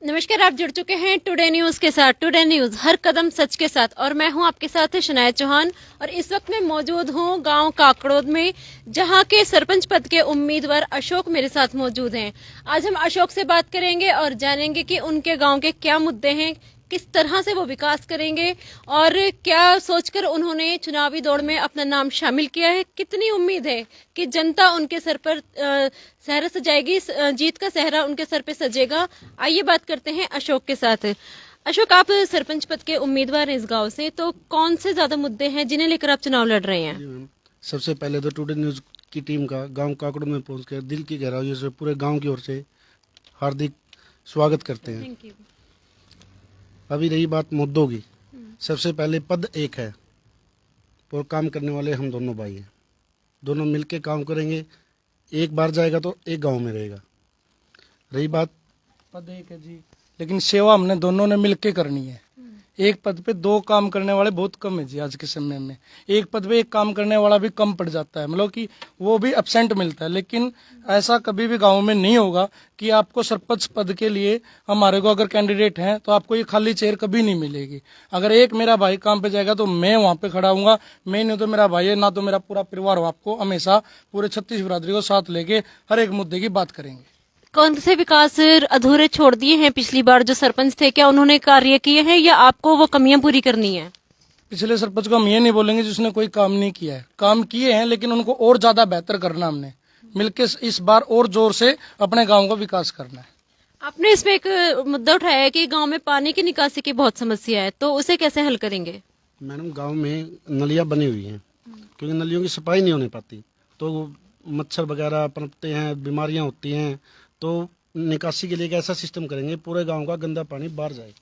नमस्कार, आप जुड़ चुके हैं टुडे न्यूज के साथ। टुडे न्यूज हर कदम सच के साथ, और मैं हूं आपके साथ शनाया चौहान। और इस वक्त मैं मौजूद हूं गांव काकड़ोद में, जहां के सरपंच पद के उम्मीदवार अशोक मेरे साथ मौजूद हैं। आज हम अशोक से बात करेंगे और जानेंगे कि उनके गांव के क्या मुद्दे हैं, किस तरह से वो विकास करेंगे और क्या सोचकर उन्होंने चुनावी दौड़ में अपना नाम शामिल किया है। कितनी उम्मीद है कि जनता उनके सर पर सहरा सजाएगी, जीत का सहरा उनके सर पे सजेगा। आइए बात करते हैं अशोक के साथ। अशोक, आप सरपंच पद के उम्मीदवार हैं इस गांव से, तो कौन से ज्यादा मुद्दे हैं जिन्हें लेकर आप चुनाव लड़ रहे हैं? जी मैम, सबसे पहले तो टुडे न्यूज़ की टीम का गांव काकड़ों में पहुंचकर दिल की गहराइयों से पूरे गांव की ओर से हार्दिक स्वागत करते हैं। Thank you. अभी रही बात मुद्दों की, सबसे पहले पद एक है और काम करने वाले हम दोनों भाई हैं। दोनों मिलके काम करेंगे, एक बार जाएगा तो एक गांव में रहेगा। रही बात, पद एक है जी, लेकिन सेवा हमने दोनों ने मिलके करनी है। एक पद पे दो काम करने वाले बहुत कम है जी आज के समय में। एक पद पे एक काम करने वाला भी कम पड़ जाता है, मतलब कि वो भी एब्सेंट मिलता है। लेकिन ऐसा कभी भी गांव में नहीं होगा कि आपको सरपंच पद के लिए हमारे को अगर कैंडिडेट हैं तो आपको ये खाली चेयर कभी नहीं मिलेगी। अगर एक मेरा भाई काम पे जाएगा तो मैं वहां पे खड़ा हूंगा, मैं नहीं तो मेरा भाई है, ना तो मेरा पूरा परिवार हो। आपको हमेशा पूरे 36 बिरादरी को साथ लेके हर एक मुद्दे की बात करेंगे। कौन से विकास अधूरे छोड़ दिए हैं पिछली बार जो सरपंच थे? क्या उन्होंने कार्य किए हैं या आपको वो कमियां पूरी करनी है? पिछले सरपंच को हम ये नहीं बोलेंगे जिसने कोई काम नहीं किया है, काम किए हैं, लेकिन उनको और ज्यादा बेहतर करना। हमने मिलके इस बार और जोर से अपने गांव का विकास करना है। आपने इसमें एक मुद्दा उठाया है कि गांव में पानी की निकासी की बहुत समस्या है, तो उसे कैसे हल करेंगे? मैडम, गांव में नलियां बनी हुई हैं, क्योंकि नलियों की सफाई नहीं होने पाती तो मच्छर वगैरह पनपते हैं, बीमारियां होती हैं। तो निकासी के लिए एक ऐसा सिस्टम करेंगे पूरे गांव का गंदा पानी बाहर जाए।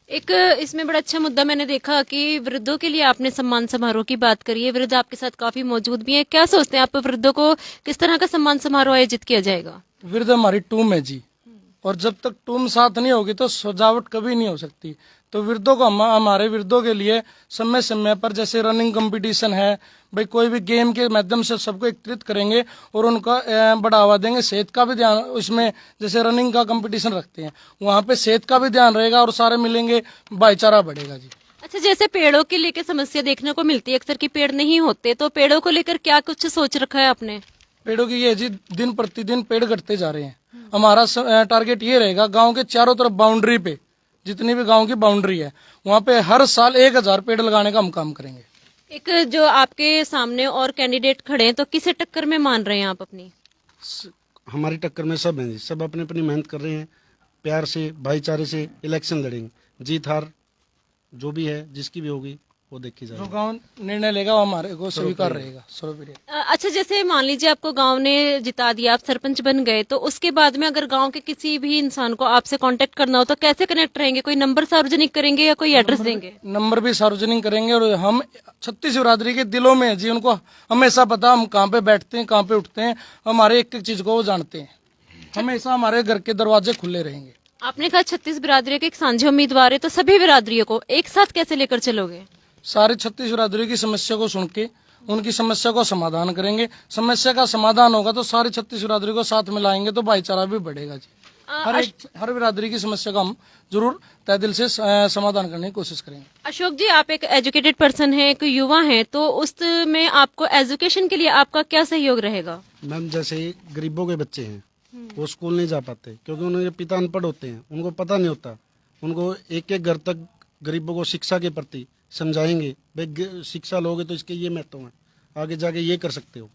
एक इसमें बड़ा अच्छा मुद्दा मैंने देखा कि वृद्धों के लिए आपने सम्मान समारोह की बात करी है। वृद्ध आपके साथ काफी मौजूद भी हैं। क्या सोचते हैं आप, वृद्धों को किस तरह का सम्मान समारोह आयोजित किया जाएगा? वृद्ध हमारी टूम है जी, और जब तक टूम साथ नहीं होगी तो सजावट कभी नहीं हो सकती। तो वृद्धों को हमारे वृद्धों के लिए समय समय पर जैसे रनिंग कंपटीशन है भाई, कोई भी गेम के माध्यम से सबको एकत्रित करेंगे और उनका बढ़ावा देंगे। सेहत का भी ध्यान, इसमें जैसे रनिंग का कंपटीशन रखते हैं, वहाँ पे सेहत का भी ध्यान रहेगा और सारे मिलेंगे, भाईचारा बढ़ेगा जी। अच्छा, जैसे पेड़ों के लेकर समस्या देखने को मिलती है अक्सर कि पेड़ नहीं होते, तो पेड़ों को लेकर क्या कुछ सोच रखा है आपने? पेड़ों की ये जी, दिन प्रतिदिन पेड़ घटते जा रहे हैं। हमारा टारगेट ये रहेगा, गांव के चारों तरफ बाउंड्री पे जितनी भी गांव की बाउंड्री है वहाँ पे हर साल 1000 पेड़ लगाने का हम काम करेंगे। एक जो आपके सामने और कैंडिडेट खड़े हैं, तो किसे टक्कर में मान रहे हैं आप अपनी? हमारी टक्कर में सब हैं जी, सब अपनी अपनी मेहनत कर रहे हैं, प्यार से भाईचारे से इलेक्शन लड़ेंगे। जीत हार जो भी है, जिसकी भी होगी वो देखी जो जाएगी। गांव निर्णय लेगा वो हमारे को स्वीकार रहेगा, सर्वप्रिय। अच्छा, जैसे मान लीजिए आपको गांव ने जिता दिया, आप सरपंच बन गए, तो उसके बाद में अगर गांव के किसी भी इंसान को आपसे कांटेक्ट करना हो तो कैसे कनेक्ट रहेंगे? कोई नंबर सार्वजनिक करेंगे या कोई एड्रेस देंगे? नंबर भी सार्वजनिक करेंगे, और हम 36 बिरादरी के दिलों में है जी, उनको हमेशा पता हम कहाँ पे बैठते हैं, कहाँ पे उठते हैं, हमारे एक एक चीज को वो जानते हैं। हमेशा हमारे घर के दरवाजे खुले रहेंगे। आपने कहा 36 बिरादरियों के एक साझे उम्मीदवार है, तो सभी बिरादरियों को एक साथ कैसे लेकर चलोगे? सारी 36 बिरादरी की समस्या को सुन के उनकी समस्या को समाधान करेंगे। समस्या का समाधान होगा तो सारी 36 बिरादरी को साथ में लाएंगे तो भाईचारा भी बढ़ेगा जी। हर बिरादरी की समस्या का हम जरूर तय दिल से समाधान करने की कोशिश करेंगे। अशोक जी, आप एक एजुकेटेड पर्सन हैं, एक युवा हैं, तो उसमें आपको एजुकेशन के लिए आपका क्या सहयोग रहेगा? मैम, जैसे गरीबों के बच्चे हैं, वो स्कूल नहीं जा पाते क्योंकि उनके पिता अनपढ़ होते हैं, उनको पता नहीं होता। उनको एक एक घर तक गरीबों को शिक्षा के प्रति समझाएंगे, भाई शिक्षा लोगे तो इसके ये महत्व है, आगे जाके ये कर सकते हो।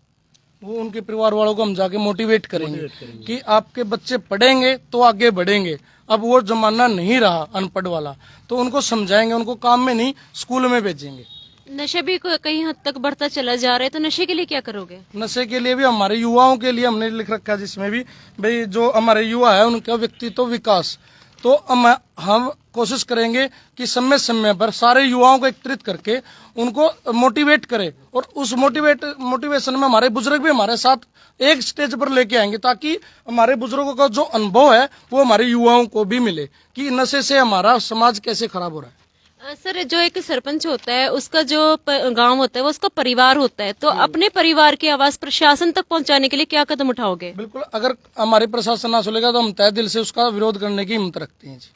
वो उनके परिवार वालों को हम जाके मोटिवेट करेंगे कि आपके बच्चे पढ़ेंगे तो आगे बढ़ेंगे। अब वो जमाना नहीं रहा अनपढ़ वाला, तो उनको समझाएंगे, उनको काम में नहीं स्कूल में भेजेंगे। नशे भी कहीं हद तक बढ़ता चला जा रहा है, तो नशे के लिए क्या करोगे? नशे के लिए भी हमारे युवाओं के लिए हमने लिख रखा है, जिसमें भी भाई जो हमारे युवा है उनका व्यक्तित्व विकास। तो हम कोशिश करेंगे कि समय समय पर सारे युवाओं को एकत्रित करके उनको मोटिवेट करें, और उस मोटिवेशन में हमारे बुजुर्ग भी हमारे साथ एक स्टेज पर लेके आएंगे, ताकि हमारे बुजुर्गों का जो अनुभव है वो हमारे युवाओं को भी मिले कि नशे से हमारा समाज कैसे खराब हो रहा है। सर जो एक सरपंच होता है उसका जो गांव होता है वो उसका परिवार होता है, तो अपने परिवार की आवाज प्रशासन तक पहुंचाने के लिए क्या कदम उठाओगे? बिल्कुल, अगर हमारे प्रशासन ना सुनेगा तो हम तय दिल से उसका विरोध करने की हिम्मत रखते हैं जी।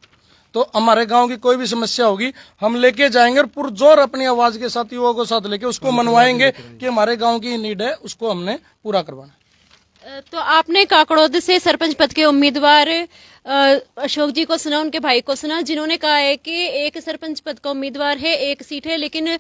तो हमारे गांव की कोई भी समस्या होगी हम लेके जाएंगे और पुरजोर अपनी आवाज के साथ युवाओं को साथ लेके उसको मनवाएंगे कि हमारे गांव की नीड है, उसको हमने पूरा करवाना। तो आपने काकड़ौद से सरपंच पद के उम्मीदवार अशोक जी को सुना, उनके भाई को सुना, जिन्होंने कहा है कि एक सरपंच पद का उम्मीदवार है, एक सीट है, लेकिन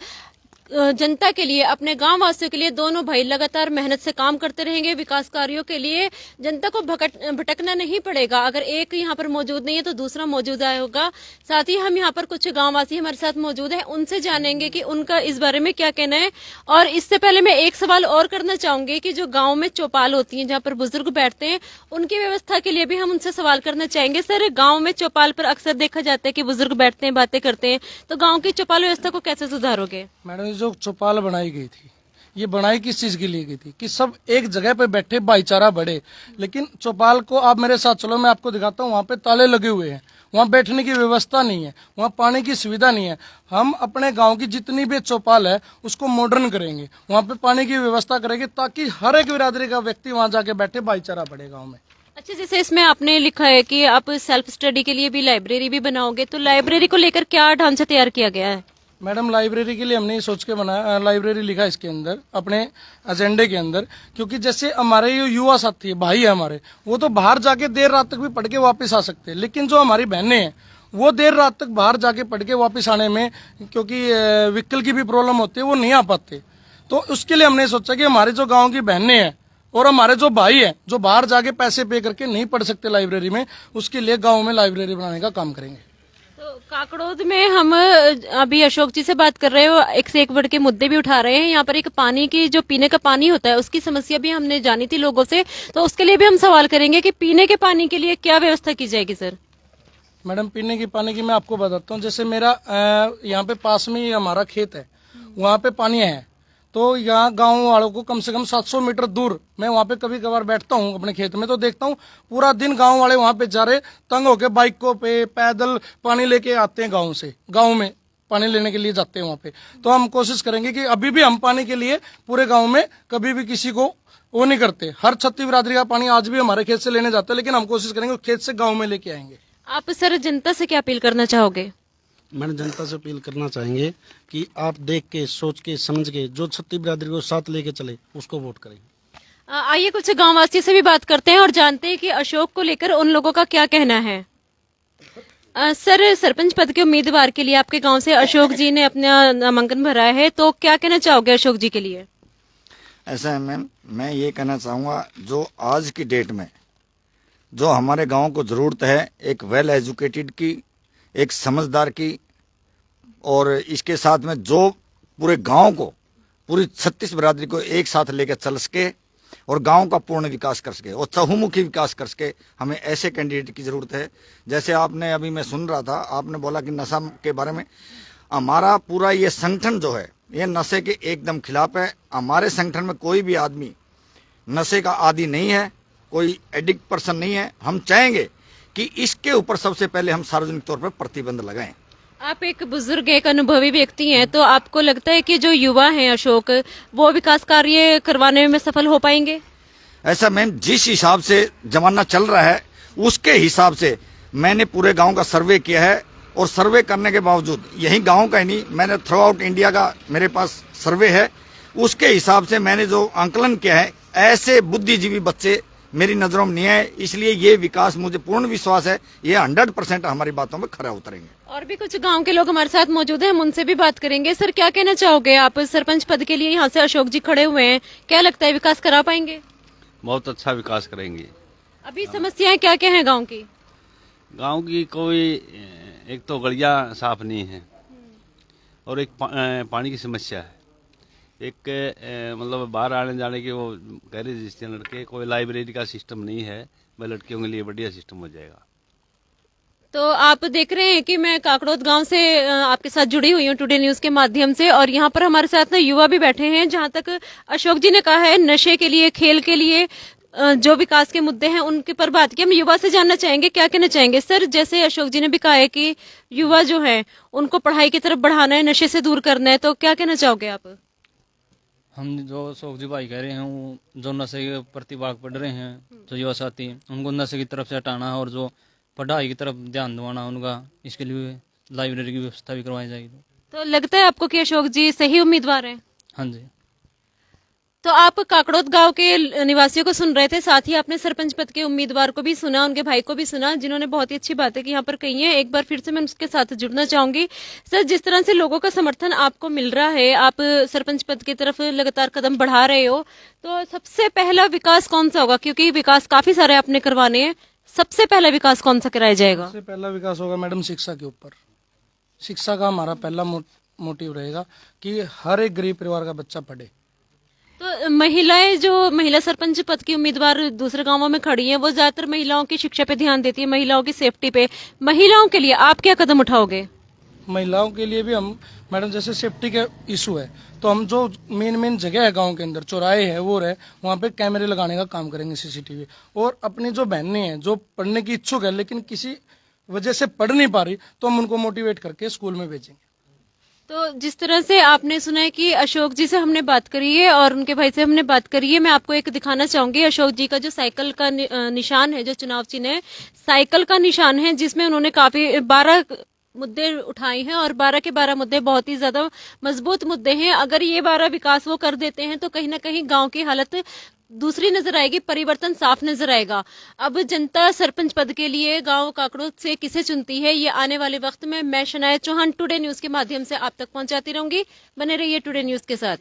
जनता के लिए, अपने गांव वासियों के लिए दोनों भाई लगातार मेहनत से काम करते रहेंगे। विकास कार्यों के लिए जनता को भटकना नहीं पड़ेगा। अगर एक यहाँ पर मौजूद नहीं है तो दूसरा मौजूद होगा। साथ ही हम यहाँ पर कुछ गांव वासी हमारे साथ मौजूद हैं, उनसे जानेंगे कि उनका इस बारे में क्या कहना है। और इससे पहले मैं एक सवाल और करना चाहूंगी कि जो गाँव में चौपाल होती है जहाँ पर बुजुर्ग बैठते हैं, उनकी व्यवस्था के लिए भी हम उनसे सवाल करना चाहेंगे। सर, गाँव में चौपाल पर अक्सर देखा जाता है कि बुजुर्ग बैठते हैं, बातें करते हैं, तो गाँव की चौपाल व्यवस्था को कैसे सुधारोगे? मैडम, जो चौपाल बनाई गई थी, ये बनाई किस चीज के लिए गई थी कि सब एक जगह पे बैठे, भाईचारा बढ़े। लेकिन चौपाल को आप मेरे साथ चलो, मैं आपको दिखाता हूँ। वहाँ पे ताले लगे हुए हैं, वहाँ बैठने की व्यवस्था नहीं है, वहाँ पानी की सुविधा नहीं है। हम अपने गांव की जितनी भी चौपाल है उसको मॉडर्न करेंगे, वहाँ पे पानी की व्यवस्था करेंगे ताकि हर एक बिरादरी का व्यक्ति वहाँ जाके बैठे, भाईचारा बढ़े गाँव में। अच्छा, जैसे इसमें आपने लिखा है कि आप सेल्फ स्टडी के लिए भी लाइब्रेरी भी बनाओगे, तो लाइब्रेरी को लेकर क्या ढांचा तैयार किया गया है? मैडम, लाइब्रेरी के लिए हमने ये सोच के बनाया, लाइब्रेरी लिखा इसके अंदर अपने एजेंडे के अंदर, क्योंकि जैसे हमारे ये युवा साथी है, भाई है हमारे, वो तो बाहर जाके देर रात तक भी पढ़ के वापस आ सकते हैं। लेकिन जो हमारी बहनें हैं वो देर रात तक बाहर जाके पढ़ के वापस आने में, क्योंकि व्हीकल की भी प्रॉब्लम होती है, वो नहीं आ पाते। तो उसके लिए हमने सोचा कि हमारे जो गाँव की बहनें हैं और हमारे जो भाई हैं जो बाहर जाके पैसे पे करके नहीं पढ़ सकते लाइब्रेरी में, उसके लिए गाँव में लाइब्रेरी बनाने का काम करेंगे। तो काकड़ौद में हम अभी अशोक जी से बात कर रहे हो, एक से एक बढ़ के मुद्दे भी उठा रहे हैं। यहाँ पर एक पानी की, जो पीने का पानी होता है, उसकी समस्या भी हमने जानी थी लोगों से, तो उसके लिए भी हम सवाल करेंगे कि पीने के पानी के लिए क्या व्यवस्था की जाएगी? सर मैडम, पीने के पानी की मैं आपको बताता हूँ। जैसे मेरा यहाँ पे पास में ही हमारा खेत है, वहाँ पे पानी है, तो यहाँ गांव वालों को कम से कम 700 मीटर दूर, मैं वहाँ पे कभी कभार बैठता हूँ अपने खेत में, तो देखता हूँ पूरा दिन गांव वाले वहाँ पे जा रहे, तंग होके बाइकों पे पैदल पानी लेके आते हैं गांव से, गांव में पानी लेने के लिए जाते हैं वहाँ पे। तो हम कोशिश करेंगे कि अभी भी हम पानी के लिए पूरे गाँव में कभी भी किसी को वो नहीं करते। हर छत्ती बिरादरी का पानी आज भी हमारे खेत से लेने जाते हैं, लेकिन हम कोशिश करेंगे खेत से गाँव में लेके आएंगे। आप सर जनता से क्या अपील करना चाहोगे? मैंने जनता से अपील करना चाहेंगे कि आप देख के, सोच के, समझ के, जो छत्ती बिरादरी को साथ लेके चले उसको वोट करें। आइए कुछ गाँव वासियों से भी बात करते हैं और जानते हैं कि अशोक को लेकर उन लोगों का क्या कहना है। सर, सरपंच पद के उम्मीदवार के लिए आपके गांव से अशोक जी ने अपना नामांकन भरा है, तो क्या कहना चाहोगे अशोक जी के लिए? ऐसा है मैम, मैं ये कहना चाहूँगा, जो आज की डेट में जो हमारे गांव को ज़रूरत है, एक वेल एजुकेटेड की, एक समझदार की, और इसके साथ में जो पूरे गांव को, पूरी 36 बिरादरी को एक साथ लेकर चल सके और गांव का पूर्ण विकास कर सके और चहुमुखी विकास कर सके, हमें ऐसे कैंडिडेट की ज़रूरत है। जैसे आपने अभी, मैं सुन रहा था, आपने बोला कि नशा के बारे में, हमारा पूरा ये संगठन जो है ये नशे के एकदम खिलाफ है। हमारे संगठन में कोई भी आदमी नशे का आदी नहीं है, कोई एडिक्ट पर्सन नहीं है। हम चाहेंगे कि इसके ऊपर सबसे पहले हम सार्वजनिक तौर पर प्रतिबंध लगाएं। आप एक बुजुर्ग, एक अनुभवी व्यक्ति हैं, तो आपको लगता है कि जो युवा हैं अशोक, वो विकास कार्य करवाने में सफल हो पाएंगे? ऐसा मैम, जिस हिसाब से जमाना चल रहा है उसके हिसाब से मैंने पूरे गांव का सर्वे किया है, और सर्वे करने के बावजूद, यही गांव का ही नहीं, मैंने थ्रू आउट इंडिया का मेरे पास सर्वे है, उसके हिसाब से मैंने जो आंकलन किया है, ऐसे बुद्धिजीवी बच्चे मेरी नजरों में नहीं है। इसलिए ये विकास, मुझे पूर्ण विश्वास है, ये 100% हमारी बातों में खरा उतरेंगे। और भी कुछ गांव के लोग हमारे साथ मौजूद हैं, हम उनसे भी बात करेंगे। सर, क्या कहना चाहोगे? आप सरपंच पद के लिए यहाँ से अशोक जी खड़े हुए हैं, क्या लगता है विकास करा पाएंगे? बहुत अच्छा विकास करेंगे। अभी समस्याएं क्या क्या हैं गांव की? गांव की कोई, एक तो गलियां साफ नहीं है, और एक पानी की समस्या है, एक मतलब बाहर आने जाने के वो कह रहे जिससे लड़के, कोई लाइब्रेरी का सिस्टम नहीं है, वह लड़कियों के लिए बढ़िया सिस्टम हो जाएगा। तो आप देख रहे हैं कि मैं काकड़ौद गांव से आपके साथ जुड़ी हुई हूँ टुडे न्यूज के माध्यम से, और यहाँ पर हमारे साथ ना युवा भी बैठे हैं। जहाँ तक अशोक जी ने कहा है, नशे के लिए, खेल के लिए जो विकास के मुद्दे हैं उनके पर बात की। हम युवा से जानना चाहेंगे क्या कहना चाहेंगे सर। जैसे अशोक जी ने भी कहा है कि युवा जो है उनको पढ़ाई की तरफ बढ़ाना है, नशे से दूर करना है, तो क्या कहना चाहोगे आप? हम जो अशोक जी भाई कह रहे हैं वो जो नशे के प्रति भाग पढ़ रहे हैं, जो युवा साथी उनको नशे की तरफ से हटाना और जो पढ़ाई की तरफ ध्यान दिलाना उनका, इसके लिए लाइब्रेरी की व्यवस्था भी करवाई जाएगी। तो लगता है आपको कि अशोक जी सही उम्मीदवार हैं? हाँ जी। तो आप काकड़ोद गांव के निवासियों को सुन रहे थे, साथ ही आपने सरपंच पद के उम्मीदवार को भी सुना, उनके भाई को भी सुना, जिन्होंने बहुत ही अच्छी बातें यहाँ पर कही हैं। एक बार फिर से मैं उसके साथ जुड़ना चाहूंगी। सर, जिस तरह से लोगों का समर्थन आपको मिल रहा है, आप सरपंच पद की तरफ लगातार कदम बढ़ा रहे हो, तो सबसे पहला विकास कौन सा होगा? क्योंकि विकास काफी सारे आपने करवाने हैं, सबसे पहला विकास कौन सा कराया जाएगा? सबसे पहला विकास होगा मैडम शिक्षा के ऊपर। शिक्षा का हमारा पहला मोटिव रहेगा कि हर एक गरीब परिवार का बच्चा पढ़े। तो महिलाएं, जो महिला सरपंच पद की उम्मीदवार दूसरे गांवों में खड़ी हैं, वो ज्यादातर महिलाओं की शिक्षा पे ध्यान देती है, महिलाओं की सेफ्टी पे। महिलाओं के लिए आप क्या कदम उठाओगे? महिलाओं के लिए भी हम मैडम, जैसे सेफ्टी का इशू है तो हम जो मेन जगह है गांव के अंदर, चौराहे है वो रहे, वहाँ पे कैमरे लगाने का काम करेंगे, सीसीटीवी। और अपनी जो बहनें हैं जो पढ़ने की इच्छुक है लेकिन किसी वजह से पढ़ नहीं पा रही, तो हम उनको मोटिवेट करके स्कूल में भेजेंगे। तो जिस तरह से आपने सुना है कि अशोक जी से हमने बात करी है और उनके भाई से हमने बात करी है, मैं आपको एक दिखाना चाहूंगी। अशोक जी का जो साइकिल का निशान है, जो चुनाव चिन्ह है, साइकिल का निशान है, जिसमें उन्होंने काफी 12 मुद्दे उठाए हैं और 12 के 12 मुद्दे बहुत ही ज्यादा मजबूत मुद्दे हैं। अगर ये 12 विकास वो कर देते हैं तो कहीं ना कहीं गांव की हालत दूसरी नजर आएगी, परिवर्तन साफ नजर आएगा। अब जनता सरपंच पद के लिए गांव काकड़ोद से किसे चुनती है, ये आने वाले वक्त में मैं शनाया चौहान टुडे न्यूज के माध्यम से आप तक पहुंचाती रहूंगी। बने रहिए टुडे न्यूज के साथ।